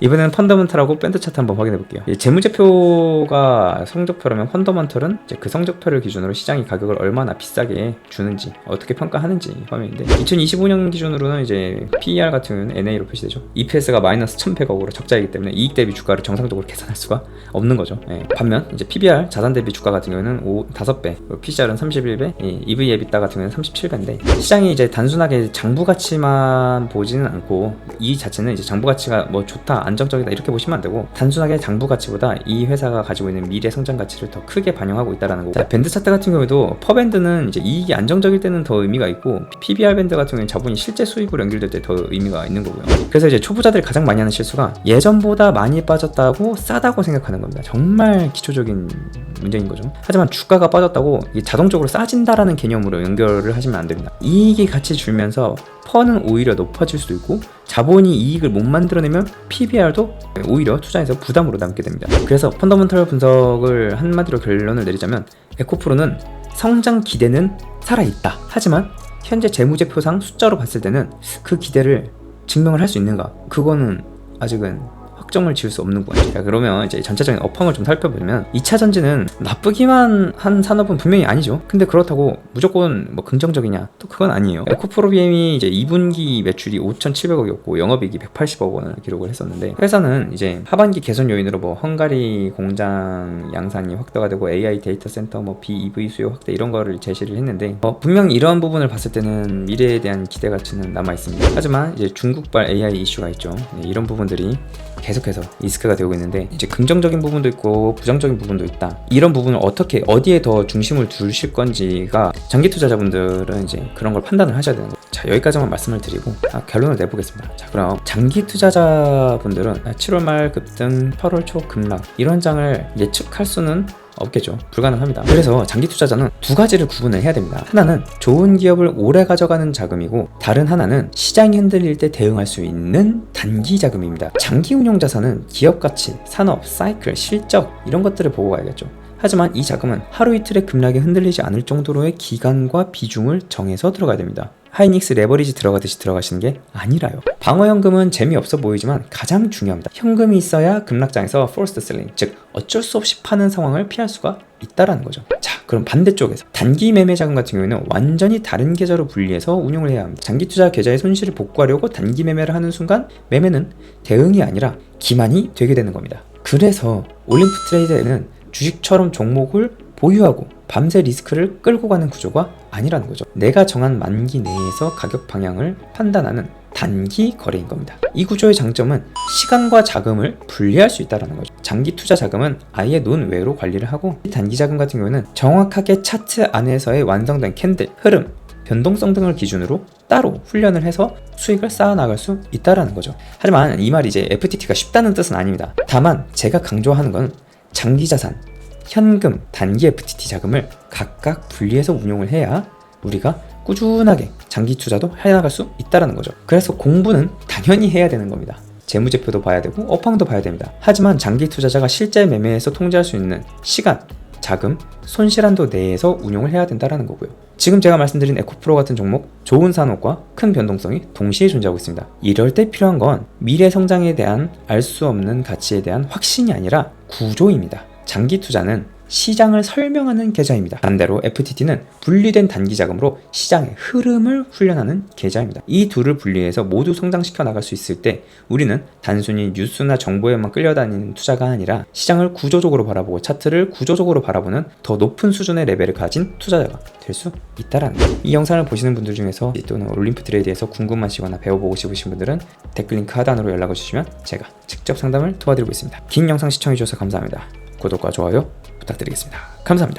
이번에는 펀더먼털하고 밴드 차트 한번 확인해 볼게요. 재무제표가 성적표라면 펀더먼털은 이제 그 성적표를 기준으로 시장이 가격을 얼마나 비싸게 주는지 어떻게 평가하는지 화면인데, 2025년 기준으로는 이제 PER 같은 경우는 NA로 표시되죠. EPS가 마이너스 1100억으로 적자이기 때문에 이익 대비 주가를 정상적으로 계산할 수가 없는 거죠. 반면 이제 PBR 자산 대비 주가 같은 경우는 5배, PCR은 31배, EV EBITDA 같은 경우는 37배인데, 시장이 이제 단순하게 장부 가치만 보지는 않고 이 자체는 이제 장부 가치가 뭐 좋다, 안정적이다 이렇게 보시면 안 되고, 단순하게 장부 가치보다 이 회사가 가지고 있는 미래 성장 가치를 더 크게 반영하고 있다라는 거고. 자, 밴드 차트 같은 경우에도 퍼밴드는 이제 이익이 안정적일 때는 더 의미가 있고, PBR 밴드 같은 경우는 자본이 실제 수익으로 연결될 때 더 의미가 있는 거고요. 그래서 이제 초보자들이 가장 많이 하는 실수가 예전보다 많이 빠졌다고 싸다고 생각하는 겁니다. 정말 기초적인 문제인 거죠. 하지만 주가가 빠졌다고 이게 자동적으로 싸진다라는 개념으로 연결을 하시면 안 됩니다. 이익이 같이 줄면서 퍼는 오히려 높아질 수도 있고, 자본이 이익을 못 만들어내면 PBR도 오히려 투자에서 부담으로 남게 됩니다. 그래서 펀더먼털 분석을 한마디로 결론을 내리자면, 에코프로는 성장 기대는 살아있다. 하지만 현재 재무제표상 숫자로 봤을 때는 그 기대를 증명을 할 수 있는가? 그거는 아직은 확정을 지을 수 없는 거예요. 자, 그러면 이제 전체적인 업황을 좀 살펴보면 2차 전지는 나쁘기만 한 산업은 분명히 아니죠. 근데 그렇다고 무조건 뭐 긍정적이냐? 또 그건 아니에요. 에코프로비엠이 이제 2분기 매출이 5,700억이었고 영업이익이 180억 원을 기록을 했었는데, 회사는 이제 하반기 개선 요인으로 뭐 헝가리 공장 양산이 확대가 되고 AI 데이터 센터, 뭐 BEV 수요 확대 이런 거를 제시를 했는데, 분명히 이러한 부분을 봤을 때는 미래에 대한 기대 가치는 남아 있습니다. 하지만 이제 중국발 AI 이슈가 있죠. 이런 부분들이 계속해서 리스크가 되고 있는데, 이제 긍정적인 부분도 있고 부정적인 부분도 있다. 이런 부분을 어떻게 어디에 더 중심을 두실 건지가 장기 투자자분들은 이제 그런 걸 판단을 하셔야 되는 거예요. 자, 여기까지만 말씀을 드리고 결론을 내보겠습니다. 자, 그럼 장기 투자자분들은 7월 말 급등, 8월 초 급락 이런 장을 예측할 수는 없겠죠. 불가능합니다. 그래서 장기 투자자는 두 가지를 구분을 해야 됩니다. 하나는 좋은 기업을 오래 가져가는 자금이고, 다른 하나는 시장이 흔들릴 때 대응할 수 있는 단기 자금입니다. 장기 운용 자산은 기업 가치, 산업, 사이클, 실적 이런 것들을 보고 가야겠죠. 하지만 이 자금은 하루 이틀의 급락에 흔들리지 않을 정도로의 기간과 비중을 정해서 들어가야 됩니다. 하이닉스 레버리지 들어가듯이 들어가시는 게 아니라요. 방어현금은 재미없어 보이지만 가장 중요합니다. 현금이 있어야 급락장에서 포스트 셀링, 즉 어쩔 수 없이 파는 상황을 피할 수가 있다라는 거죠. 자, 그럼 반대쪽에서 단기 매매 자금 같은 경우에는 완전히 다른 계좌로 분리해서 운용을 해야 합니다. 장기 투자 계좌의 손실을 복구하려고 단기 매매를 하는 순간 매매는 대응이 아니라 기만이 되게 되는 겁니다. 그래서 올림프 트레이드에는 주식처럼 종목을 보유하고 밤새 리스크를 끌고 가는 구조가 아니라는 거죠. 내가 정한 만기 내에서 가격 방향을 판단하는 단기 거래인 겁니다. 이 구조의 장점은 시간과 자금을 분리할 수 있다는 거죠. 장기 투자 자금은 아예 논외로 관리를 하고, 단기 자금 같은 경우는 정확하게 차트 안에서의 완성된 캔들, 흐름, 변동성 등을 기준으로 따로 훈련을 해서 수익을 쌓아나갈 수 있다는 거죠. 하지만 이 말이 이제 FTT가 쉽다는 뜻은 아닙니다. 다만 제가 강조하는 건 장기 자산, 현금, 단기 FTT 자금을 각각 분리해서 운용을 해야 우리가 꾸준하게 장기 투자도 해나갈 수 있다는 거죠. 그래서 공부는 당연히 해야 되는 겁니다. 재무제표도 봐야 되고 업황도 봐야 됩니다. 하지만 장기 투자자가 실제 매매에서 통제할 수 있는 시간, 자금, 손실한도 내에서 운용을 해야 된다는 거고요. 지금 제가 말씀드린 에코프로 같은 종목, 좋은 산업과 큰 변동성이 동시에 존재하고 있습니다. 이럴 때 필요한 건 미래 성장에 대한 알 수 없는 가치에 대한 확신이 아니라 구조입니다. 장기 투자는 시장을 설명하는 계좌입니다. 반대로 FTT는 분리된 단기 자금으로 시장의 흐름을 훈련하는 계좌입니다. 이 둘을 분리해서 모두 성장시켜 나갈 수 있을 때 우리는 단순히 뉴스나 정보에만 끌려다니는 투자가 아니라 시장을 구조적으로 바라보고 차트를 구조적으로 바라보는 더 높은 수준의 레벨을 가진 투자자가 될 수 있다라는 거예요. 이 영상을 보시는 분들 중에서 또는 올림프 트레이드에서 궁금하시거나 배워보고 싶으신 분들은 댓글 링크 하단으로 연락을 주시면 제가 직접 상담을 도와드리고 있습니다. 긴 영상 시청해주셔서 감사합니다. 구독과 좋아요 부탁드리겠습니다. 감사합니다.